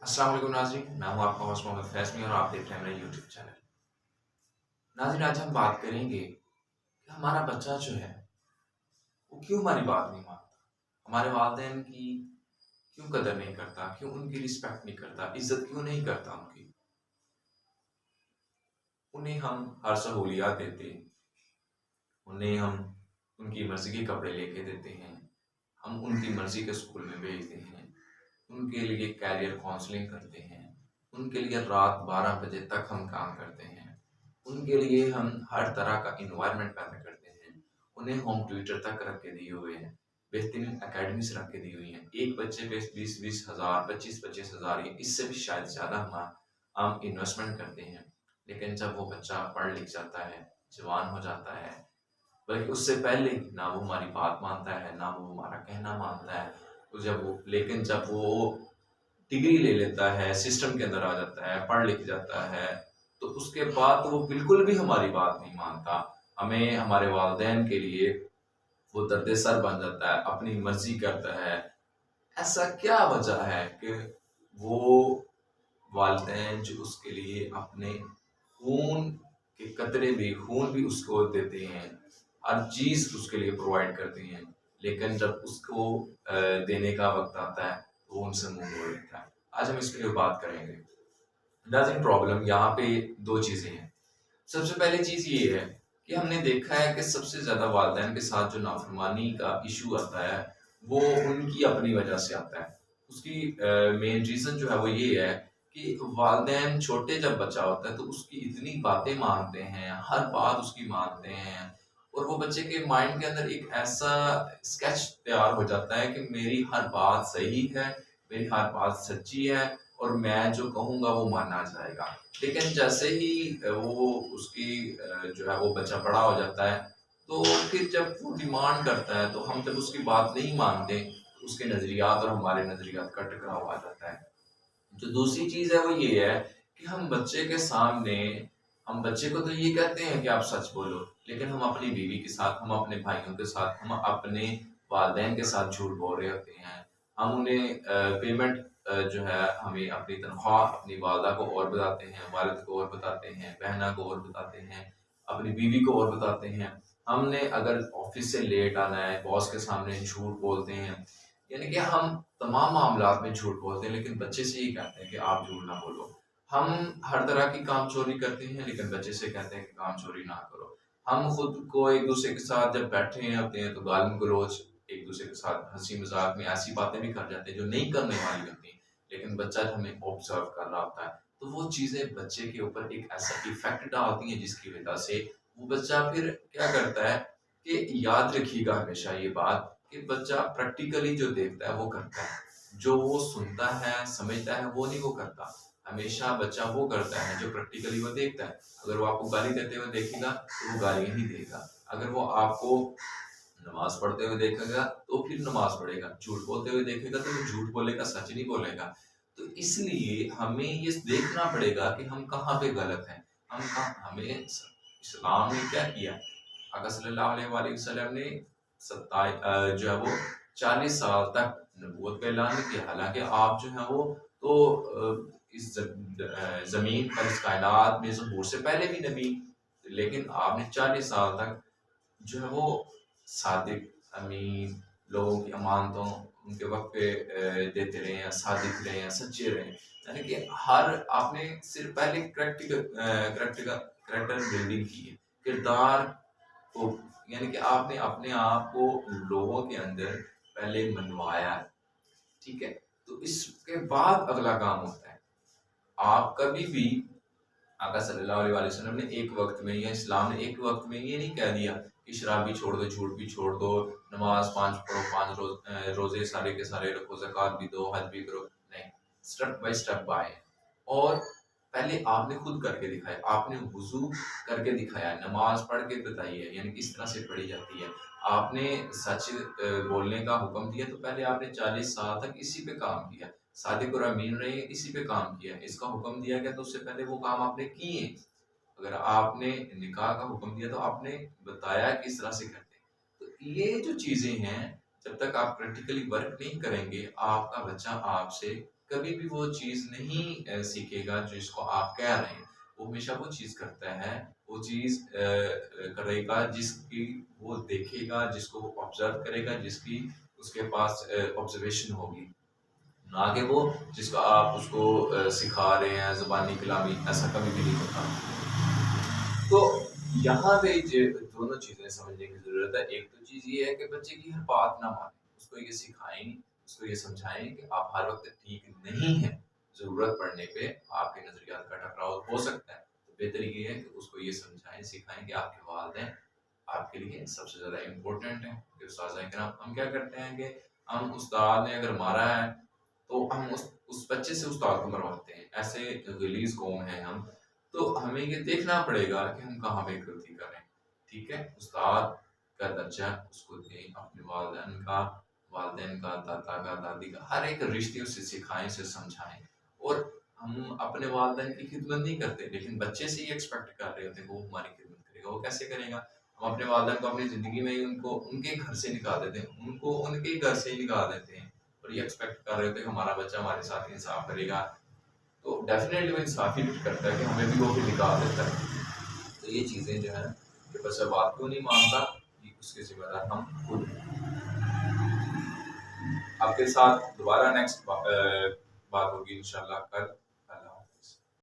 अस्सलाम वालेकुम नाज़रीन, मैं हूँ आपका होस्ट मोहम्मद फैज़मी और आप देख रहे हैं मेरा यूट्यूब चैनल। नाज़रीन, आज हम बात करेंगे कि हमारा बच्चा जो है वो क्यों हमारी बात नहीं मानता, हमारे वालिदैन की क्यों कदर नहीं करता, क्यों उनकी रिस्पेक्ट नहीं करता, इज्जत क्यों नहीं करता उनकी। उन्हें हम हर सहूलियात देते, उन्हें हम उनकी मर्ज़ी के कपड़े लेके देते हैं, हम उनकी मर्ज़ी के स्कूल में भेजते हैं, उनके लिए कैरियर काउंसलिंग करते हैं, उनके लिए रात 12 बजे तक हम काम करते हैं, उनके लिए हम हर तरह का इन्वायरमेंट पैदा करते हैं, उन्हें होम ट्यूटर तक रख के दिए हुए हैं, बेहतरीन अकेडमीज रख के दी हुई हैं। एक बच्चे पे 20-20 हज़ार, 25-25 हज़ार, या इससे भी शायद ज़्यादा हम इन्वेस्टमेंट करते हैं। लेकिन जब वो बच्चा पढ़ लिख जाता है, जवान हो जाता है, बल्कि उससे पहले ना वो हमारी बात मानता है, ना वो हमारा कहना मानता है, तो जब वो डिग्री ले लेता है, सिस्टम के अंदर आ जाता है, पढ़ लिख जाता है, तो उसके बाद तो वो बिल्कुल भी हमारी बात नहीं मानता। हमें हमारे वालिदैन के लिए वो दर्द सर बन जाता है, अपनी मर्जी करता है। ऐसा क्या वजह है कि वो वालिदैन जो उसके लिए अपने खून भी उसको देते हैं, हर चीज़ उसके लिए प्रोवाइड करते हैं, लेकिन जब उसको देने का वक्त आता है तो वो उनसे मुंह मोड़ लेता है। आज हम इसके लिए बात करेंगे। नाज़रीन, प्रॉब्लम यहाँ पे दो चीज़ें हैं। सबसे पहली चीज़ ये है कि हमने देखा है कि सबसे ज़्यादा वालिदैन के साथ जो नाफरमानी का इशू आता है वो उनकी अपनी वजह से आता है। उसकी मेन रीज़न जो है वो ये है कि वालिदैन छोटे जब बच्चा होता है तो उसकी इतनी बातें मानते हैं, हर बात उसकी मानते हैं, और वो बच्चे के माइंड के अंदर एक ऐसा स्केच तैयार हो जाता है कि मेरी हर बात सही है, मेरी हर बात सच्ची है, और मैं जो कहूँगा वो माना जाएगा। लेकिन जैसे ही वो उसकी जो है वो बच्चा बड़ा हो जाता है, तो फिर जब वो डिमांड करता है तो हम जब उसकी बात नहीं मानते तो उसके नज़रियात और हमारे नज़रियात का टकराव आ जाता है। जो दूसरी चीज़ है वो ये है कि हम बच्चे को तो ये कहते हैं कि आप सच बोलो, लेकिन हम अपनी बीवी के साथ, हम अपने भाइयों के साथ, हम अपने वालिदैन के साथ झूठ बोल रहे होते हैं। हम उन्हें पेमेंट जो है, हमें अपनी तनख्वाह अपनी वालदा को और बताते हैं, वालिद को और बताते हैं, बहना को और बताते हैं, अपनी बीवी को और बताते हैं। हमने अगर ऑफिस से लेट आना है, बॉस के सामने झूठ बोलते हैं। यानी कि हम तमाम मामलात में झूठ बोलते हैं, लेकिन बच्चे से ये कहते हैं कि आप झूठ ना बोलो। हम हर तरह की काम चोरी करते हैं, लेकिन बच्चे से कहते हैं कि काम चोरी ना करो। हम खुद को एक दूसरे के साथ जब बैठे होते हैं तो गाली गलौज, एक दूसरे के साथ हंसी मजाक में ऐसी बातें भी कर जाते हैं जो नहीं करने वाली होती, लेकिन बच्चा हमें ऑब्जर्व कर रहा होता है, तो वो चीज़ें बच्चे के ऊपर एक ऐसा इफेक्ट डालती हैं जिसकी वजह से वो बच्चा फिर क्या करता है कि, याद रखिएगा हमेशा ये बात, कि बच्चा प्रैक्टिकली जो देखता है वो करता है, जो वो सुनता है समझता है वो नहीं वो करता। हमेशा बच्चा वो करता है जो प्रैक्टिकली वो देखता है। अगर वो आपको गाली देते हुए देखेगा तो वो गाली ही देगा, अगर वो आपको नमाज पढ़ते हुए देखेगा तो फिर नमाज पढ़ेगा, झूठ बोलते हुए देखेगा तो वो झूठ बोलेगा, सच नहीं बोलेगा। तो इसलिए हमें ये देखना पड़ेगा कि हम कहाँ पे गलत हैं, हमें इस्लाम ने क्या किया। आका सल्लल्लाहु अलैहि वसल्लम ने जो है वो 40 साल तक नबूवत का ऐलान किया। हालांकि आप जो है वो तो इस जमीन पर, इस कायनात में ज़हूर से पहले भी नबी, लेकिन आपने 40 साल तक जो है वो सादिक, अमीन, लोगों की अमानतों उनके वक्त पे देते रहे हैं, सादिक रहे हैं, सच्चे रहे हैं। यानी कि हर आपने सिर्फ पहले करेक्टर बिल्डिंग की है, किरदार को, यानी कि आपने अपने आप को लोगों के अंदर पहले मनवाया है, ठीक है। तो इसके बाद अगला काम होता है। आप कभी भी, आका सल्लल्लाहु अलैहि वसल्लम ने एक वक्त में, या इस्लाम ने एक वक्त में ये नहीं कह दिया कि शराब भी छोड़ दो, झूठ भी छोड़ दो, नमाज 5 पढ़ो, 5 रोजे सारे के सारे रखो, ज़कात भी दो, हज भी करो। नहीं, स्टेप बाय। और पहले आपने खुद करके दिखाया, आपने वुजू करके दिखाया, नमाज पढ़ के बताई है, यानी किस तरह से पढ़ी जाती है। आपने सच बोलने का हुक्म दिया, तो पहले आपने 40 साल तक इसी पे काम किया, सादिक और अमीन रहे, इसी पे काम किया। इसका हुक्म दिया गया तो उससे पहले वो काम आपने किए। अगर आपने निकाह का हुक्म दिया तो आपने बताया किस तरह से करते हैं। तो ये जो चीज़ें हैं, जब तक आप प्रैक्टिकली वर्क नहीं करेंगे, आपका बच्चा आपसे کبھی بھی وہ چیز نہیں سیکھے گا جس کو آپ کہہ رہے ہیں، وہ ہمیشہ وہ چیز کرتا ہے، وہ چیز کرے گا جس کی وہ دیکھے گا، جس کو وہ آبزرو کرے گا، جس کی اس کے پاس آبزرویشن ہوگی، نہ کہ وہ جس کا آپ اس کو سکھا رہے ہیں زبانی کلامی، ایسا کبھی بھی نہیں ہوتا۔ تو یہاں پہ دونوں چیزیں سمجھنے کی ضرورت ہے۔ ایک تو چیز یہ ہے کہ بچے کی ہر بات نہ مانیں، اس کو یہ سکھائیں، اس کو یہ سمجھائیں کہ آپ ہر وقت ٹھیک نہیں ہیں، ضرورت پڑنے پہ آپ کے نظریات کا ٹکراؤ ہو سکتا ہے، تو بہتر یہ ہے کہ اس کو یہ سمجھائیں سکھائیں کہ آپ کے والدین آپ کے لیے سب سے زیادہ امپورٹنٹ ہیں۔ کہ استاذ کرام، ہم کیا کرتے ہیں کہ ہم استاد نے اگر مارا ہے تو ہم اس بچے سے استاد کو مرواتے ہیں، ایسے غلیظ قوم ہیں ہم۔ تو ہمیں یہ دیکھنا پڑے گا کہ ہم کہاں پہ غلطی کر رہے ہیں، ٹھیک ہے؟ استاد کا درجہ اس کو دیں، اپنے والدین کا، دادا کا، دادی کا، ہر ایک رشتے اسے سکھائیں، اسے سمجھائیں۔ اور ہم اپنے والدین کی خدمت نہیں کرتے، لیکن بچے سے یہ ایکسپیکٹ کر رہے ہوتے ہیں کہ وہ ہماری خدمت کرے گا۔ وہ کیسے کرے گا؟ ہم اپنے والدین کو اپنی زندگی میں ان کے گھر سے نکال دیتے ہیں، ان کو ان کے گھر سے ہی نکال دیتے ہیں، اور یہ ایکسپیکٹ کر رہے ہوتے ہیں کہ ہمارا بچہ ہمارے ساتھ انصاف کرے گا، تو ڈیفینیٹلی وہ انصاف ہی کرتا ہے کہ ہمیں بھی وہ بھی نکال دیتا ہے۔ تو یہ چیزیں جو ہیں کہ بچہ بات کیوں نہیں مانتا، یہ اس کے ذمہ دار ہم خود ہیں۔ آپ کے ساتھ دوبارہ نیکسٹ بات ہوگی انشاءاللہ کل۔